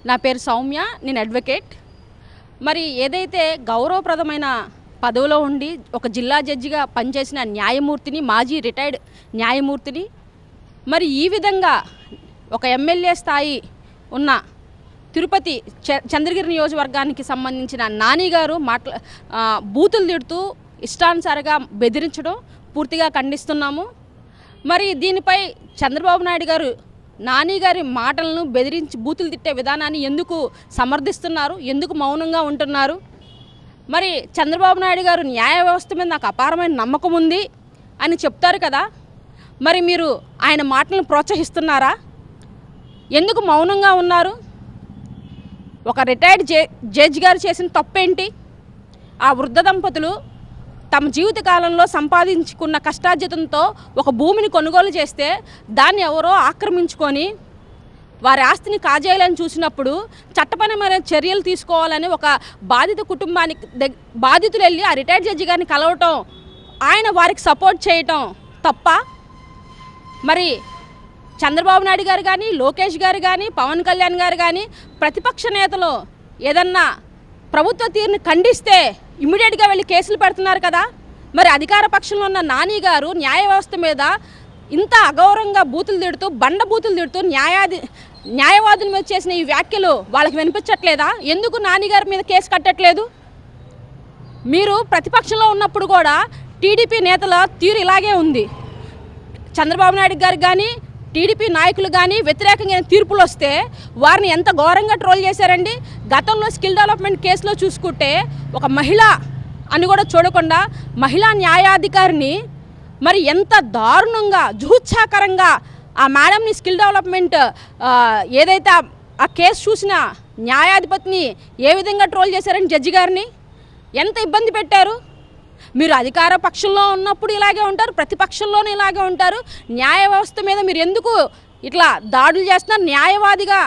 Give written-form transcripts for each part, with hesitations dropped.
నా పేరు సౌమ్య, నేను అడ్వకేట్. మరి ఏదైతే గౌరవప్రదమైన పదవిలో ఉండి ఒక జిల్లా జడ్జిగా పనిచేసిన న్యాయమూర్తిని, మాజీ రిటైర్డ్ న్యాయమూర్తిని, మరి ఈ విధంగా ఒక ఎమ్మెల్యే స్థాయి ఉన్న తిరుపతి చంద్రగిరి నియోజకవర్గానికి సంబంధించిన నాని గారు బూతులు తిడుతూ ఇష్టానుసారంగా బెదిరించడం పూర్తిగా ఖండిస్తున్నాము. మరి దీనిపై చంద్రబాబు నాయుడు గారు నాని గారి మాటలను బెదిరించి బూతులు తిట్టే విధానాన్ని ఎందుకు సమర్థిస్తున్నారు, ఎందుకు మౌనంగా ఉంటున్నారు? మరి చంద్రబాబు నాయుడు గారు న్యాయ వ్యవస్థ మీద నాకు అపారమైన నమ్మకం ఉంది అని చెప్తారు కదా, మరి మీరు ఆయన మాటలను ప్రోత్సహిస్తున్నారా? ఎందుకు మౌనంగా ఉన్నారు? ఒక రిటైర్డ్ జడ్జి గారు చేసిన తప్పేంటి? ఆ వృద్ధ దంపతులు తమ జీవిత కాలంలో సంపాదించుకున్న కష్టార్జితంతో ఒక భూమిని కొనుగోలు చేస్తే దాన్ని ఎవరో ఆక్రమించుకొని వారి ఆస్తిని కాజేయాలని చూసినప్పుడు చట్టపరమైన చర్యలు తీసుకోవాలని ఒక బాధిత కుటుంబానికి బాధితులు వెళ్ళి ఆ రిటైర్డ్ జడ్జి గారిని కలవటం, ఆయన వారికి సపోర్ట్ చేయటం తప్ప? మరి చంద్రబాబు నాయుడు గారు కానీ, లోకేష్ గారు కానీ, పవన్ కళ్యాణ్ గారు కానీ ప్రతిపక్ష నేతలు ఏదన్నా ప్రభుత్వ తీరుని ఖండిస్తే ఇమ్మీడియట్గా వెళ్ళి కేసులు పెడుతున్నారు కదా. మరి అధికార పక్షంలో ఉన్న నాని గారు న్యాయ వ్యవస్థ మీద ఇంత అగౌరవంగా బూతులు తిడుతూ, బండ బూతులు తిడుతూ న్యాయవాదుల మీద చేసిన ఈ వ్యాఖ్యలు వాళ్ళకి వినిపించట్లేదా? ఎందుకు నాని గారి మీద కేసు కట్టట్లేదు? మీరు ప్రతిపక్షంలో ఉన్నప్పుడు కూడా టీడీపీ నేతల తీరు ఇలాగే ఉంది. చంద్రబాబు నాయుడు గారికి కానీ, టీడీపీ నాయకులు కానీ వ్యతిరేకంగా తీర్పులు వస్తే వారిని ఎంత ఘోరంగా ట్రోల్ చేశారండి. గతంలో స్కిల్ డెవలప్మెంట్ కేసులో చూసుకుంటే ఒక మహిళ అని కూడా చూడకుండా మహిళా న్యాయాధికారిని మరి ఎంత దారుణంగా, జుహుత్సాకరంగా ఆ మేడంని స్కిల్ డెవలప్మెంట్ ఏదైతే ఆ కేసు చూసిన న్యాయాధిపతిని ఏ విధంగా ట్రోల్ చేశారని జడ్జి గారిని ఎంత ఇబ్బంది పెట్టారు. మీరు అధికార పక్షంలో ఉన్నప్పుడు ఇలాగే ఉంటారు, ప్రతిపక్షంలోనే ఇలాగే ఉంటారు. న్యాయ వ్యవస్థ మీద మీరు ఎందుకు ఇట్లా దాడులు చేస్తున్నారు? న్యాయవాదిగా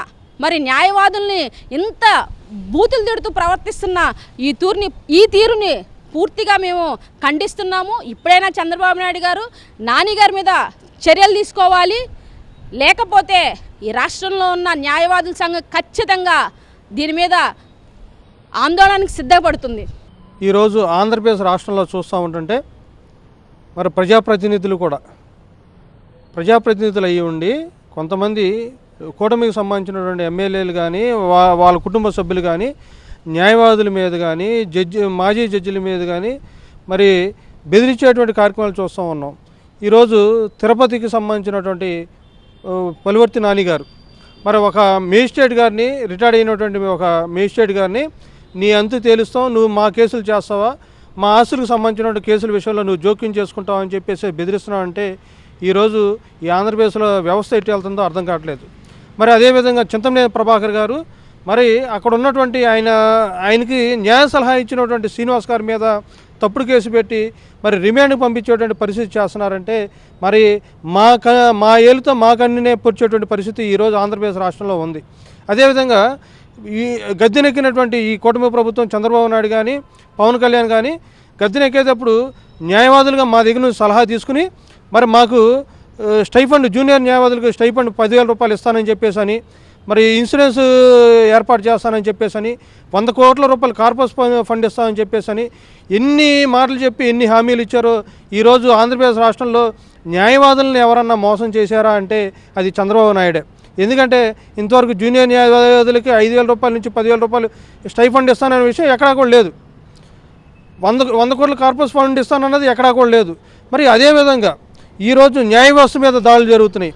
మరి న్యాయవాదుల్ని ఇంత బూతులు తిడుతూ ప్రవర్తిస్తున్న ఈ తీరుని పూర్తిగా మేము ఖండిస్తున్నాము. ఇప్పుడైనా చంద్రబాబు నాయుడు గారు నాని గారి మీద చర్యలు తీసుకోవాలి, లేకపోతే ఈ రాష్ట్రంలో ఉన్న న్యాయవాదుల సంఘం ఖచ్చితంగా దీని మీద ఆందోళనకు సిద్ధపడుతుంది. ఈరోజు ఆంధ్రప్రదేశ్ రాష్ట్రంలో చూస్తూ ఉంటుంటే మరి ప్రజాప్రతినిధులు అయ్యి ఉండి కొంతమంది కూటమికి సంబంధించినటువంటి ఎమ్మెల్యేలు కానీ, వాళ్ళ కుటుంబ సభ్యులు కానీ, న్యాయవాదుల మీద కానీ, మాజీ జడ్జిల మీద కానీ మరి బెదిరించేటువంటి కార్యక్రమాలు చూస్తూ ఉన్నాం. ఈరోజు తిరుపతికి సంబంధించినటువంటి పలువర్తి నాని గారు మరి ఒక మేజిస్ట్రేట్ గారిని, రిటైర్డ్ అయినటువంటి ఒక మేజిస్ట్రేట్ గారిని, నీ అంతు తేలుస్తావు, నువ్వు మా కేసులు చేస్తావా, మా ఆస్తులకు సంబంధించిన కేసుల విషయంలో నువ్వు జోక్యం చేసుకుంటావు అని చెప్పేసి బెదిరిస్తున్నావు అంటే ఈరోజు ఈ ఆంధ్రప్రదేశ్లో వ్యవస్థ ఎట్టి వెళ్తుందో అర్థం కావట్లేదు. మరి అదేవిధంగా చింతమనేని ప్రభాకర్ గారు మరి అక్కడ ఉన్నటువంటి ఆయనకి న్యాయ సలహా ఇచ్చినటువంటి శ్రీనివాస్ గారి మీద తప్పుడు కేసు పెట్టి మరి రిమాండ్కి పంపించేటువంటి పరిస్థితి చేస్తున్నారంటే మరి మా ఏలుతో మా కన్నునే పొడిచేటువంటి పరిస్థితి ఈరోజు ఆంధ్రప్రదేశ్ రాష్ట్రంలో ఉంది. అదేవిధంగా ఈ గద్దెనెక్కినటువంటి ఈ కూటమి ప్రభుత్వం చంద్రబాబు నాయుడు కానీ, పవన్ కళ్యాణ్ కానీ గద్దెనెక్కేటప్పుడు న్యాయవాదులుగా మా దగ్గర నుంచి సలహా తీసుకుని మరి మాకు స్టైఫండ్, జూనియర్ న్యాయవాదులకు స్టైఫండ్ 10,000 రూపాయలు ఇస్తానని చెప్పేసి, మరి ఇన్సూరెన్స్ ఏర్పాటు చేస్తానని చెప్పేసి, 100 కోట్ల రూపాయలు కార్పస్ ఫండ్ ఇస్తామని చెప్పేసి ఎన్ని మాటలు చెప్పి ఎన్ని హామీలు ఇచ్చారో ఈరోజు ఆంధ్రప్రదేశ్ రాష్ట్రంలో న్యాయవాదులను ఎవరన్నా మోసం చేశారా అంటే అది చంద్రబాబు నాయుడే. ఎందుకంటే ఇంతవరకు జూనియర్ న్యాయవాదులకి 5,000 రూపాయల నుంచి 10,000 రూపాయలు స్టైఫండ్ ఇస్తాననే విషయం ఎక్కడా కూడా లేదు. 100 కోట్ల కార్పస్ ఫండ్ ఇస్తానన్నది ఎక్కడా కూడా లేదు. మరి అదేవిధంగా ఈరోజు న్యాయ వ్యవస్థ మీద దాడులు జరుగుతున్నాయి.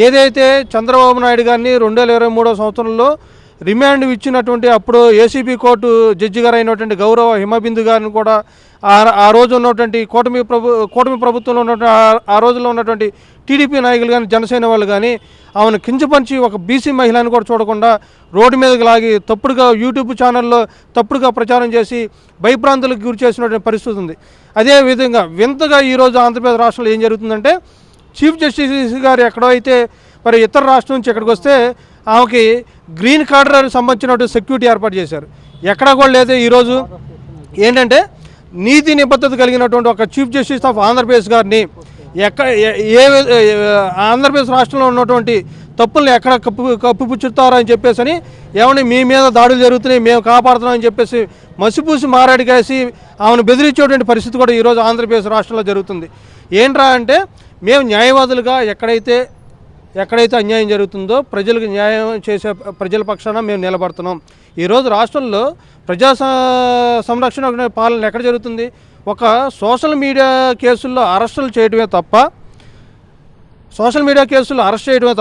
ఏదైతే చంద్రబాబు నాయుడు గారిని 2023 సంవత్సరంలో రిమాండ్ ఇచ్చినటువంటి అప్పుడు ఏసీబీ కోర్టు జడ్జి గారు అయినటువంటి గౌరవ హిమబిందు గారిని కూడా ఆ రోజు ఉన్నటువంటి కూటమి ప్రభుత్వంలో ఉన్నటువంటి ఆ రోజుల్లో ఉన్నటువంటి టీడీపీ నాయకులు కానీ, జనసేన వాళ్ళు కానీ ఆమెను కించపరిచి ఒక బీసీ మహిళని కూడా చూడకుండా రోడ్డు మీదకి లాగి తప్పుడుగా యూట్యూబ్ ఛానల్లో తప్పుడుగా ప్రచారం చేసి భయభ్రాంతులకు గురి చేసినటువంటి పరిస్థితి ఉంది. అదేవిధంగా వింతగా ఈరోజు ఆంధ్రప్రదేశ్ రాష్ట్రంలో ఏం జరుగుతుందంటే చీఫ్ జస్టిస్ గారు ఎక్కడో అయితే మరి ఇతర రాష్ట్రం నుంచి ఎక్కడికి వస్తే ఆమెకి గ్రీన్ కార్డర్ సంబంధించినటువంటి సెక్యూరిటీ ఏర్పాటు చేశారు. ఎక్కడా కూడా లేదు. ఈరోజు ఏంటంటే నీతి నిబద్ధత కలిగినటువంటి ఒక చీఫ్ జస్టిస్ ఆఫ్ ఆంధ్రప్రదేశ్ గారిని ఆంధ్రప్రదేశ్ రాష్ట్రంలో ఉన్నటువంటి తప్పుల్ని ఎక్కడ కప్పిపుచ్చుతారో అని చెప్పేసి అని ఏమని మీ మీద దాడులు జరుగుతున్నాయి మేము కాపాడుతున్నామని చెప్పేసి మసిపూసి మారాడికేసి ఆమెను బెదిరించేటువంటి పరిస్థితి కూడా ఈరోజు ఆంధ్రప్రదేశ్ రాష్ట్రంలో జరుగుతుంది. ఏంట్రా అంటే మేము న్యాయవాదులుగా ఎక్కడైతే అన్యాయం జరుగుతుందో ప్రజలకు న్యాయం చేసే ప్రజల పక్షాన మేము నిలబడుతున్నాం. ఈరోజు రాష్ట్రంలో ప్రజా సంరక్షణ పాలన ఎక్కడ జరుగుతుంది? ఒక సోషల్ మీడియా కేసుల్లో అరెస్టులు చేయడమే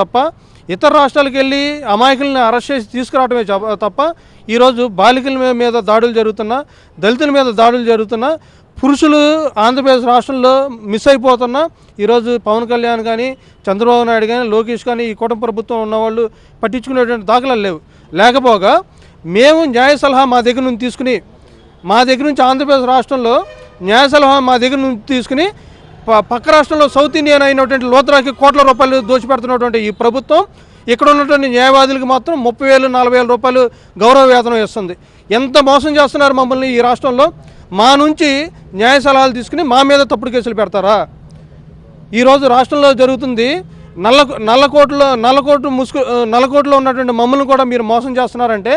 తప్ప ఇతర రాష్ట్రాలకు వెళ్ళి అమాయకుల్ని అరెస్ట్ చేసి తీసుకురావడమే తప్ప ఈరోజు బాలికల మీద దాడులు జరుగుతున్నా, దళితుల మీద దాడులు జరుగుతున్నా, పురుషులు ఆంధ్రప్రదేశ్ రాష్ట్రంలో మిస్ అయిపోతున్నా ఈరోజు పవన్ కళ్యాణ్ కానీ, చంద్రబాబు నాయుడు కానీ, లోకేష్ కానీ ఈ కూటమి ప్రభుత్వం ఉన్నవాళ్ళు పట్టించుకునేటువంటి దాఖలాలు లేకపోగా మేము న్యాయ సలహా మా దగ్గర నుంచి ఆంధ్రప్రదేశ్ రాష్ట్రంలో న్యాయ సలహా మా దగ్గర నుంచి తీసుకుని పక్క రాష్ట్రంలో సౌత్ ఇండియన్ అయినటువంటి లోత్రాకి కోట్ల రూపాయలు దోచిపెడుతున్నటువంటి ఈ ప్రభుత్వం ఇక్కడ ఉన్నటువంటి న్యాయవాదులకు మాత్రం 30,000 40,000 రూపాయలు గౌరవ వేతనం ఇస్తుంది. ఎంత మోసం చేస్తున్నారు మమ్మల్ని ఈ రాష్ట్రంలో. మా నుంచి న్యాయ సలహాలు తీసుకుని మా మీద తప్పుడు కేసులు పెడతారా? ఈరోజు రాష్ట్రంలో జరుగుతుంది నల్లకోటలో ఉన్నటువంటి మమ్మల్ని కూడా మీరు మోసం చేస్తున్నారంటే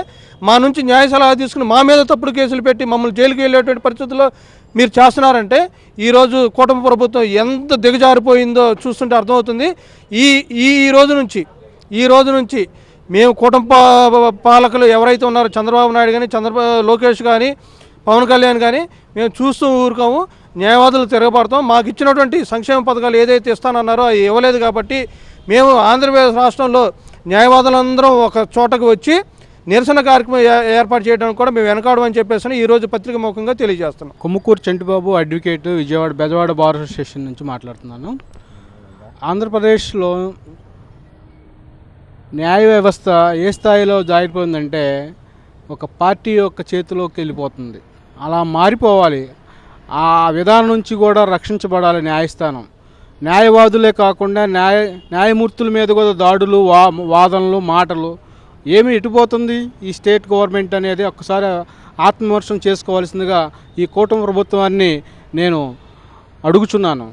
మా నుంచి న్యాయ సలహా తీసుకుని మా మీద తప్పుడు కేసులు పెట్టి మమ్మల్ని జైలుకి వెళ్ళేటువంటి పరిస్థితుల్లో మీరు చేస్తున్నారంటే ఈరోజు కూటమి ప్రభుత్వం ఎంత దిగజారిపోయిందో చూస్తుంటే అర్థమవుతుంది. ఈ రోజు నుంచి మేము కూటమి పాలకులు ఎవరైతే ఉన్నారో చంద్రబాబు నాయుడు కానీ, లోకేష్ కానీ, పవన్ కళ్యాణ్ కానీ మేము చూస్తూ ఊరుకోము. న్యాయవాదులు తిరగబడతాం. మాకు ఇచ్చినటువంటి సంక్షేమ పథకాలు ఏదైతే ఇస్తానన్నారో అవి ఇవ్వలేదు కాబట్టి మేము ఆంధ్రప్రదేశ్ రాష్ట్రంలో న్యాయవాదులందరం ఒక చోటకు వచ్చి నిరసన కార్యక్రమం ఏర్పాటు చేయడానికి కూడా మేము వెనకాడమని చెప్పేసి ఈరోజు పత్రిక ముఖంగా తెలియజేస్తున్నాం. Kommukuru Chantibabu, advocate, Bezawada bar association నుంచి మాట్లాడుతున్నాను. ఆంధ్రప్రదేశ్లో న్యాయ వ్యవస్థ ఏ స్థాయిలో జారిపోయిందంటే ఒక పార్టీ యొక్క చేతిలోకి వెళ్ళిపోతుంది. అలా మారిపోవాలి. ఆ విధానం నుంచి కూడా రక్షించబడాలి న్యాయస్థానం. న్యాయవాదులే కాకుండా న్యాయమూర్తుల మీద కూడా దాడులు, వాదనలు, మాటలు ఏమి ఇటుపోతుంది ఈ స్టేట్ గవర్నమెంట్ అనేది ఒక్కసారి ఆత్మవిమర్శనం చేసుకోవాల్సిందిగా ఈ కూటమి ప్రభుత్వాన్ని నేను అడుగుచున్నాను.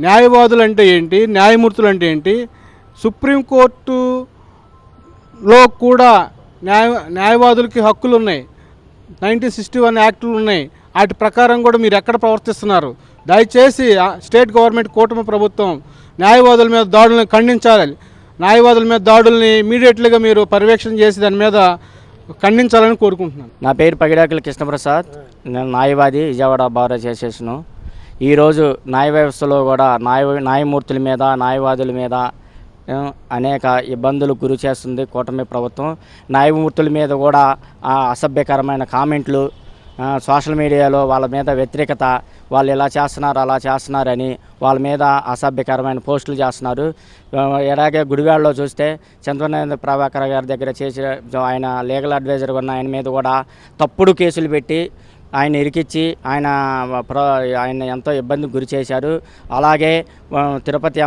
న్యాయవాదులు అంటే ఏంటి, న్యాయమూర్తులు అంటే ఏంటి? సుప్రీంకోర్టులో కూడా న్యాయవాదులకి హక్కులు ఉన్నాయి. 1961 యాక్టులు ఉన్నాయి. వాటి ప్రకారం కూడా మీరు ఎక్కడ ప్రవర్తిస్తున్నారు? దయచేసి స్టేట్ గవర్నమెంట్ కూటమి ప్రభుత్వం న్యాయవాదుల మీద దాడులను ఖండించాలి. న్యాయవాదుల మీద దాడుల్ని ఇమీడియట్లీగా మీరు పర్యవేక్షణ చేసి దాని మీద ఖండించాలని కోరుకుంటున్నాను. నా పేరు పగిడాకుల కృష్ణప్రసాద్. నేను న్యాయవాది, విజయవాడ బార్ అసోసియేషను. ఈరోజు న్యాయ వ్యవస్థలో కూడా న్యాయమూర్తుల మీద, న్యాయవాదుల మీద అనేక ఇబ్బందులు గురి చేస్తుంది కూటమి ప్రభుత్వం. న్యాయమూర్తుల మీద కూడా అసభ్యకరమైన కామెంట్లు, సోషల్ మీడియాలో వాళ్ళ మీద వ్యతిరేకత, వాళ్ళు ఇలా చేస్తున్నారు అలా చేస్తున్నారని వాళ్ళ మీద అసభ్యకరమైన పోస్టులు చేస్తున్నారు. అలాగే గుడివాడలో చూస్తే చంద్రబాబు ప్రభాకర్ గారి దగ్గర చేసి ఆయన లీగల్ అడ్వైజర్ ఉన్న ఆయన మీద కూడా తప్పుడు కేసులు పెట్టి ఆయన ఇరికిచ్చి ఆయన ఎంతో ఇబ్బందికి గురి చేశారు. అలాగే తిరుపతి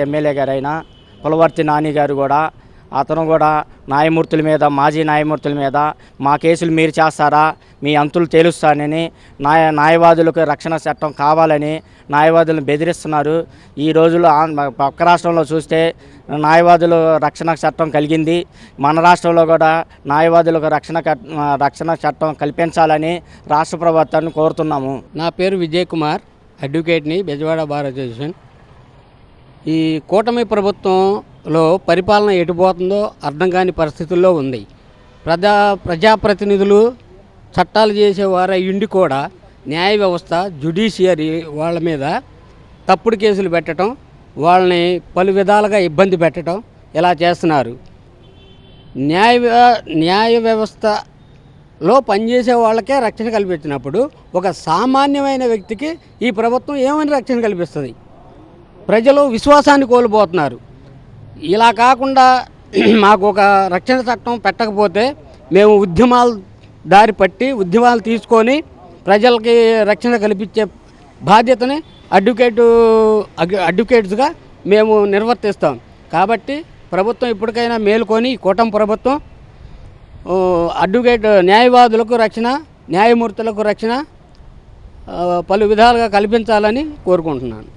ఎమ్మెల్యే గారైన పులవర్తి నాని గారు కూడా అతను కూడా మాజీ న్యాయమూర్తుల మీద మా కేసులు మీరు చేస్తారా, మీ అంతులు తేలుస్తానని న్యాయవాదులకు రక్షణ చట్టం కావాలని న్యాయవాదులను బెదిరిస్తున్నారు. ఈ రోజుల్లో పక్క రాష్ట్రంలో చూస్తే న్యాయవాదులు రక్షణ చట్టం కలిగింది. మన రాష్ట్రంలో కూడా న్యాయవాదులకు రక్షణ చట్టం కల్పించాలని రాష్ట్ర ప్రభుత్వాన్ని కోరుతున్నాము. నా పేరు విజయ్ కుమార్, అడ్వకేట్ని, బెజవాడ బార్ అసోసియేషన్. ఈ కూటమి ప్రభుత్వంలో పరిపాలన ఎటుపోతుందో అర్థం కాని పరిస్థితుల్లో ఉంది. ప్రజాప్రతినిధులు చట్టాలు చేసేవారు అయ్యుండి కూడా న్యాయ వ్యవస్థ, జ్యుడిషియరీ వాళ్ళ మీద తప్పుడు కేసులు పెట్టడం, వాళ్ళని పలు విధాలుగా ఇబ్బంది పెట్టడం ఇలా చేస్తున్నారు. న్యాయ వ్యవస్థలో పనిచేసే వాళ్ళకే రక్షణ కల్పించినప్పుడు ఒక సామాన్యమైన వ్యక్తికి ఈ ప్రభుత్వం ఏమైనా రక్షణ కల్పిస్తుంది? ప్రజలు విశ్వాసాన్ని కోల్పోతున్నారు. ఇలా కాకుండా మాకు ఒక రక్షణ చట్టం పెట్టకపోతే మేము ఉద్యమాలు తీసుకొని ప్రజలకి రక్షణ కల్పించే బాధ్యతని అడ్వకేట్స్గా మేము నిర్వర్తిస్తాం. కాబట్టి ప్రభుత్వం ఇప్పటికైనా మేలుకొని కూటమి ప్రభుత్వం న్యాయవాదులకు రక్షణ, న్యాయమూర్తులకు రక్షణ పలు విధాలుగా కల్పించాలని కోరుకుంటున్నాను.